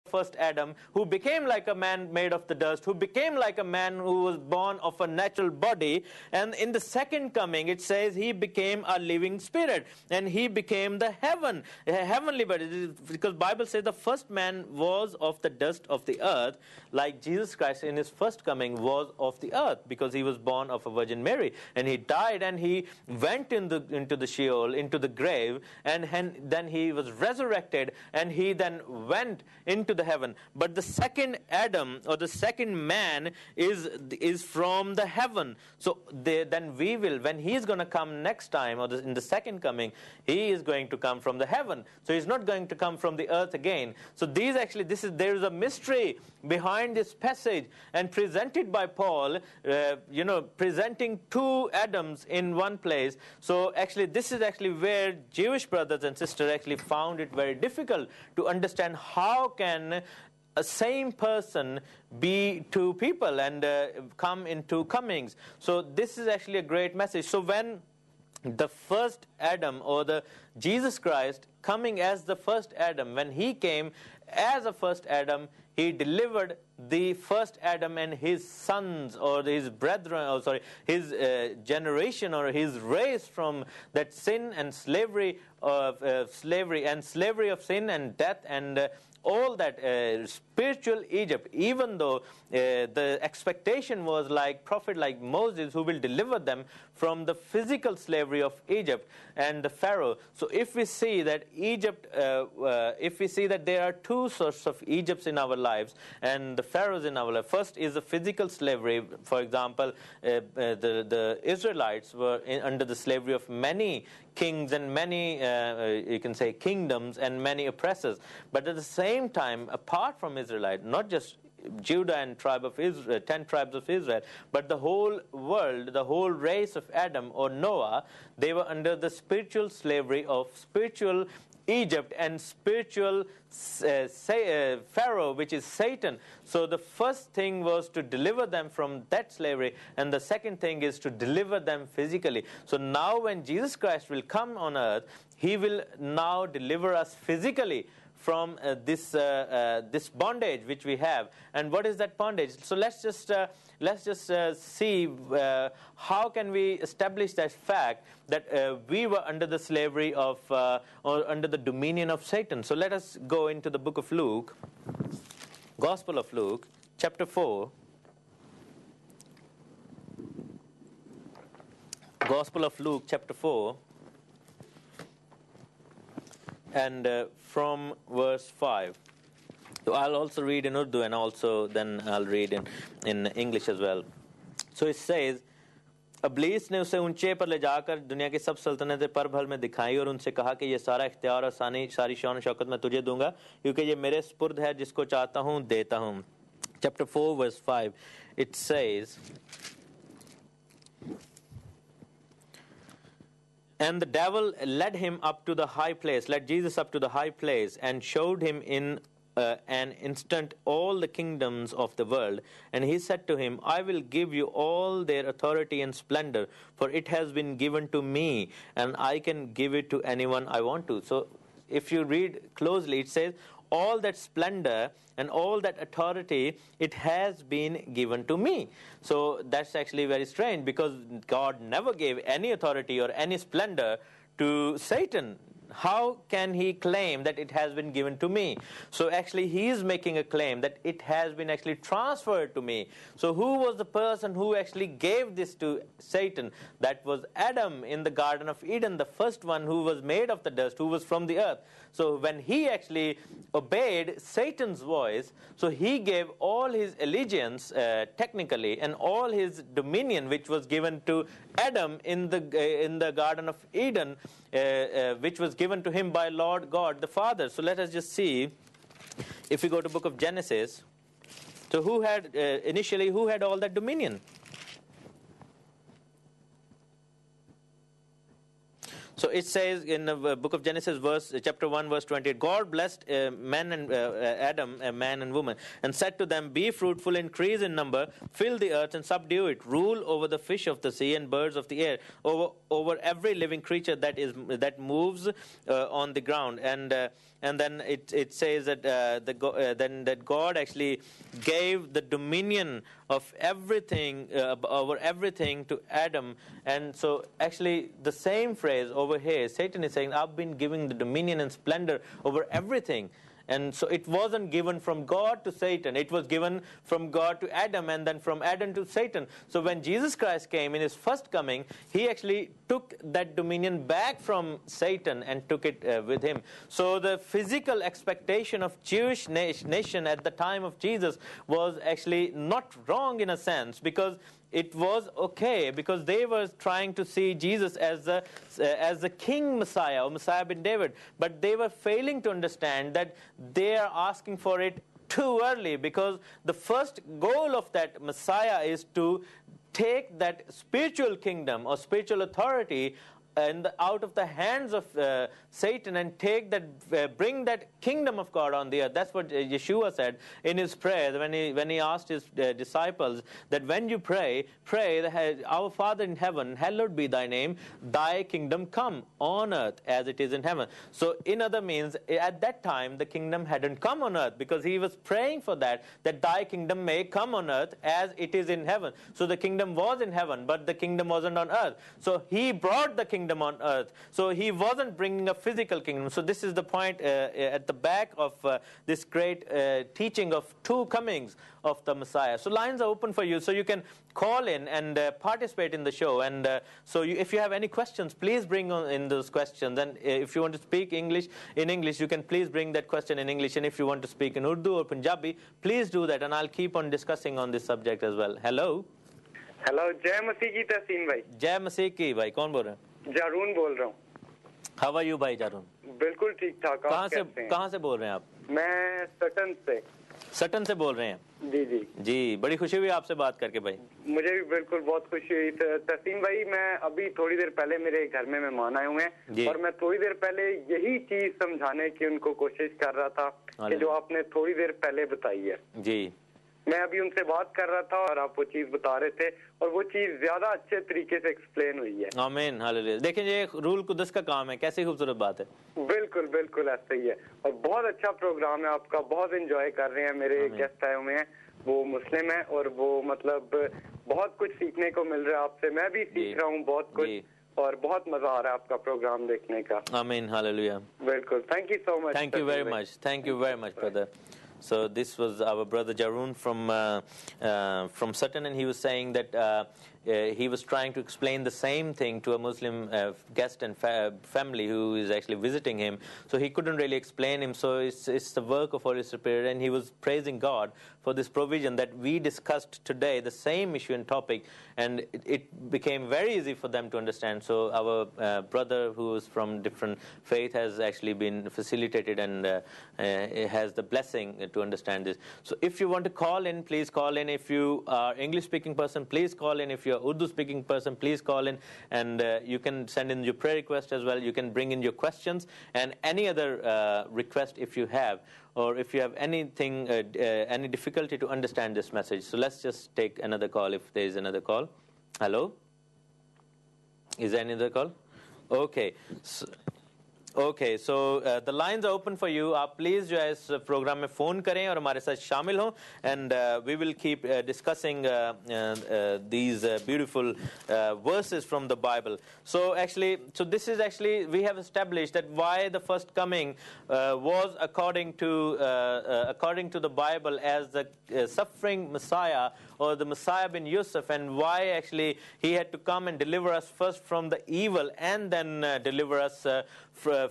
first Adam, who became like a man made of the dust, who became like a man who was born of a natural body. And in the second coming, it says he became a living spirit, and he became the heavenly body. Because Bible says the first man was of the dust of the earth, like Jesus Christ in his first coming was of the earth, because he was born of a Virgin Mary, and he died, and he went into the Sheol, into the grave, and then he was resurrected, and he then went into the heaven. But the second Adam, or the second man, is from the heaven. So then we will, when he is going to come next time, or in the second coming, he is going to come from the heaven. So he's not going to come from the earth again. So there is a mystery behind this passage, and presented by Paul, presenting two Adams in one place. So actually, this is actually where Jewish brothers and sisters actually found it very difficult to understand how can a same person be two people and come in two comings. So this is actually a great message. So when the first Adam, or the Jesus Christ coming as the first Adam, when he came as a first Adam, he delivered the first Adam and his sons, or his brethren, his generation, or his race, from that sin and slavery of slavery of sin and death and all that spiritual Egypt. Even though the expectation was like prophet like Moses, who will deliver them from the physical slavery of Egypt and the Pharaoh. So if we see that Egypt, if we see that there are two sorts of Egypts in our lives and the Pharaohs in our life. First is the physical slavery. For example, the Israelites were under the slavery of many kings and many, you can say, kingdoms and many oppressors. But at the same time, apart from Israelite, not just Judah and tribe of Israel, 10 tribes of Israel, but the whole world, the whole race of Adam or Noah, they were under the spiritual slavery of spiritual Egypt and spiritual Pharaoh, which is Satan. So the first thing was to deliver them from that slavery, and the second thing is to deliver them physically. So now when Jesus Christ will come on earth, he will now deliver us physically from this bondage which we have. And what is that bondage? So let's just see how can we establish that fact that we were under the slavery of or under the dominion of Satan. So let us go into the book of Luke, Gospel of Luke, chapter 4. Gospel of Luke, chapter 4. And from verse 5. So I'll also read in Urdu, and also then I'll read in English as well. So it says, इब्लीस ने उसे ऊंचे पर ले जाकर दुनिया की सब सल्तनतें पर भल में दिखाई और उनसे कहा कि ये सारा इख्तियार और सारी शान शौकत मैं तुझे दूंगा, क्योंकि ये मेरे सुपुर्द है, जिसको चाहता हूँ देता हूँ. Chapter 4 verse 5, it says, and the devil led him up to the high place, led Jesus up to the high place, and showed him in an instant all the kingdoms of the world. And he said to him, I will give you all their authority and splendor, for it has been given to me, and I can give it to anyone I want to. So if you read closely, it says, all that splendor and all that authority, it has been given to me. So that's actually very strange, because God never gave any authority or any splendor to Satan. How can he claim that it has been given to me? So actually he is making a claim that it has been actually transferred to me. So who was the person who actually gave this to Satan? That was Adam in the Garden of Eden, the first one who was made of the dust, who was from the earth. So when he actually obeyed Satan's voice, so he gave all his allegiance technically, and all his dominion, which was given to Adam in the Garden of Eden, which was given to him by Lord God the Father. So let us just see, if we go to book of Genesis, so who had initially who had all that dominion? So it says in the book of Genesis, chapter 1, verse 28, God blessed man and Adam, a man and woman, and said to them, be fruitful, increase in number, fill the earth and subdue it, rule over the fish of the sea and birds of the air, over every living creature that moves on the ground. And and then it says that then that God actually gave the dominion of everything over everything to Adam. And so actually the same phrase over here, Satan is saying, I've been giving the dominion and splendor over everything. And so it wasn't given from God to Satan. It was given from God to Adam, and then from Adam to Satan. So when Jesus Christ came in his first coming, he actually took that dominion back from Satan and took it with him. So the physical expectation of Jewish nation at the time of Jesus was actually not wrong in a sense, because it was okay, because they were trying to see Jesus as the King Messiah, or Messiah bin David. But they were failing to understand that they are asking for it too early, because the first goal of that Messiah is to take that spiritual kingdom or spiritual authority out of the hands of Satan, and take that, bring that kingdom of God on the earth. That's what Yeshua said in his prayer when he asked his disciples that when you pray, that our Father in heaven, hallowed be thy name, thy kingdom come on earth as it is in heaven. So in other means, at that time the kingdom hadn't come on earth, because he was praying for that thy kingdom may come on earth as it is in heaven. So the kingdom was in heaven, but the kingdom wasn't on earth. So he brought the kingdom on earth. So he wasn't bringing a physical kingdom. So this is the point at the back of this great teaching of two comings of the Messiah. So lines are open for you, so you can call in and participate in the show. And if you have any questions, please bring in those questions. And if you want to speak English, you can please bring that question in English. And if you want to speak in Urdu or Punjabi, please do that. And I'll keep on discussing on this subject as well. Hello. Hello जय मसीह की तहसीन भाई जय मसीह की भाई कौन बोल रहे हैं जारून बोल रहा हूँ हाउ आर यू भाई जारून बिल्कुल ठीक ठाक कहाँ से बोल रहे हैं आप मैं सटन से बोल रहे हैं जी जी बड़ी खुशी हुई आपसे बात करके भाई मुझे भी बिल्कुल बहुत खुशी हुई तहसीन भाई मैं अभी थोड़ी देर पहले मेरे घर में मेहमान आए हुए हैं और मैं थोड़ी देर पहले यही चीज समझाने की उनको कोशिश कर रहा था कि जो आपने थोड़ी देर पहले बताई है जी मैं अभी उनसे बात कर रहा था और आप वो चीज बता रहे थे और वो चीज ज्यादा अच्छे तरीके से एक्सप्लेन हुई है आमीन हालेलुया देखिए ये रूल कुदस का काम है कैसी खूबसूरत बात है बिल्कुल बिल्कुल ऐसा ही है और बहुत अच्छा प्रोग्राम है आपका बहुत एंजॉय कर रहे हैं मेरे गेस्ट आए हुए हैं वो मुस्लिम है और वो मतलब बहुत कुछ सीखने को मिल रहा है आपसे मैं भी सीख रहा हूँ बहुत कुछ और बहुत मजा आ रहा है आपका प्रोग्राम देखने का आमीन हालेलुया बिल्कुल thank you so much thank you very much brother So this was our brother Jarun from Sutton, and he was saying that he was trying to explain the same thing to a Muslim guest and family who is actually visiting him. So he couldn't really explain him. So it's the work of Holy Spirit, and he was praising God for this provision that we discussed today, the same issue and topic, and it became very easy for them to understand. So our brother who is from different faith has actually been facilitated and has the blessing to understand this. So if you want to call in, please call in. If you are English speaking person, please call in. If you're Urdu speaking person, please call in, and you can send in your prayer request as well. You can bring in your questions and any other request if you have, or if you have anything, any difficulty to understand this message. So let's just take another call if there is another call. Hello? Is there any other call? Okay. So the lines are open for you. आप please जो है इस programme में phone करें और हमारे साथ शामिल हों, and we will keep discussing these beautiful verses from the Bible. So this is actually, we have established that why the first coming was according to the Bible as the suffering Messiah, or the Messiah bin Yusuf, and why actually he had to come and deliver us first from the evil and then deliver us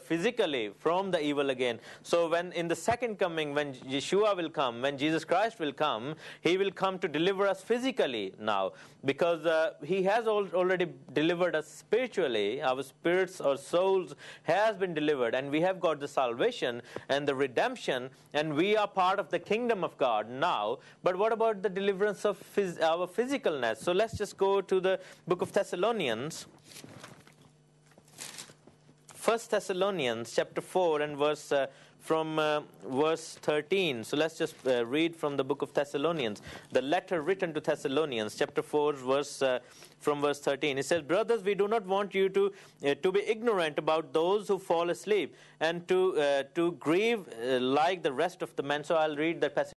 physically from the evil again. So when in the second coming, when Yeshua will come, when Jesus Christ will come, he will come to deliver us physically now, because he has already delivered us spiritually. Our spirits or souls has been delivered, and we have got the salvation and the redemption, and we are part of the kingdom of God now. But what about the deliverance of our physicalness? So let's just go to the book of Thessalonians. 1 Thessalonians chapter 4 and verse from verse 13. So let's just read from the book of Thessalonians, the letter written to Thessalonians, chapter 4, from verse 13. It says, brothers, we do not want you to be ignorant about those who fall asleep and to grieve like the rest of the men. So I'll read that passage